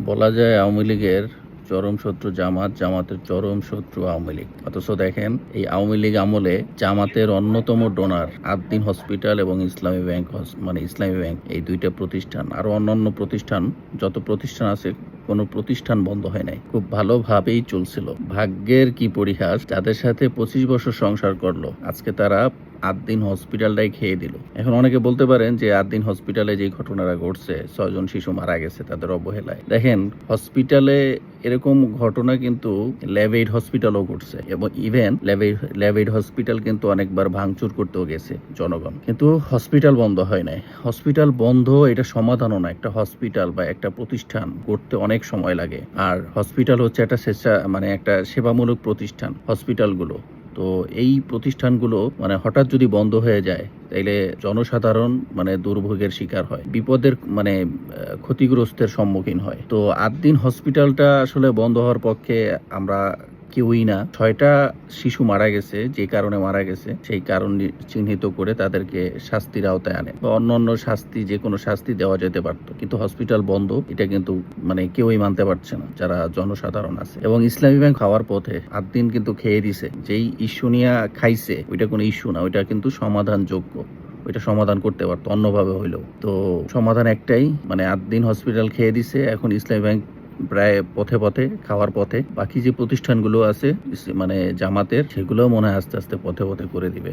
বলা যায় আওয়ামী লীগের চরম শত্রু জামাত, জামাতের চরম শত্রু আওয়ামী লীগ। অথচ দেখেন এই আওয়ামী লীগ আমলে জামাতের অন্যতম ডোনার আদ্দিন হসপিটাল এবং ইসলামী ব্যাংক, মানে ইসলামী ব্যাংক, এই দুইটা প্রতিষ্ঠান আরো অন্যান্য প্রতিষ্ঠান, যত প্রতিষ্ঠান আছে কোনো প্রতিষ্ঠান বন্ধ হয় নাই, খুব ভালোভাবেই চলছিল। ভাগ্যের কি পরিহাস, যাদের সাথে 25 বছর সংসার করলো আজকে তারা আদ্দিন হসপিটালটাই খেয়ে দিল। এখন অনেকে বলতে পারেন যে আদ্দিন হসপিটালে যে ঘটনাটা ঘটছে, 6 জন শিশু মারা গেছে তাদের অবহেলায়। দেখেন, হসপিটালে এরকম ঘটনা কিন্তু ল্যাভেইড হসপিটালও ঘটছে, এবং ইভেন ল্যাভেইড হসপিটাল কিন্তু অনেকবার ভাঙচুর করতেও গেছে জনগণ, কিন্তু হসপিটাল বন্ধ হয় নাই। হসপিটাল বন্ধ এটা সমাধানও না। একটা হসপিটাল বা একটা প্রতিষ্ঠান করতে অনেক সময় লাগে, আর হসপিটাল হচ্ছে একটা মানে একটা সেবামূলক প্রতিষ্ঠান হসপিটালগুলো। তো এই প্রতিষ্ঠানগুলো মানে হঠাৎ যদি বন্ধ হয়ে যায় তাইলে জনসাধারণ মানে দুর্ভোগের শিকার হয়, বিপদের মানে ক্ষতিগ্রস্তের সম্মুখীন হয়। তো আদ্দিন হসপিটালটা আসলে বন্ধ হওয়ার পক্ষে আমরা কেউই না। 6টা শিশু মারা গেছে, যে কারণে মারা গেছে সেই কারণ চিহ্নিত করে তাদেরকে শাস্তির আওতায় আনে, বা অন্যান্য শাস্তি, যে কোনো শাস্তি দেওয়া যেতে পারতো, কিন্তু হসপিটাল বন্ধ এটা কিন্তু মানে কেউই মানতে পারছে না যারা জনসাধারণ আছে। এবং ইসলামী ব্যাংক খাওয়ার পথে আদ্দিন কিন্তু খেয়ে দিছে। যেই ইস্যু নিয়ে খাইছে ওইটা কোনো ইস্যু না, ওইটা কিন্তু সমাধানযোগ্য, ওইটা সমাধান করতে পারতো অন্যভাবে হইলেও। তো সমাধান একটাই, মানে আদ্দিন হসপিটাল খেয়ে দিছে, এখন ইসলামী ব্যাংক প্রায় পথে পথে খাওয়ার পথে। বাকি যে প্রতিষ্ঠানগুলো আছে মানে জামাতের, সেগুলো মনে হয় আস্তে আস্তে পথে পথে করে দিবে।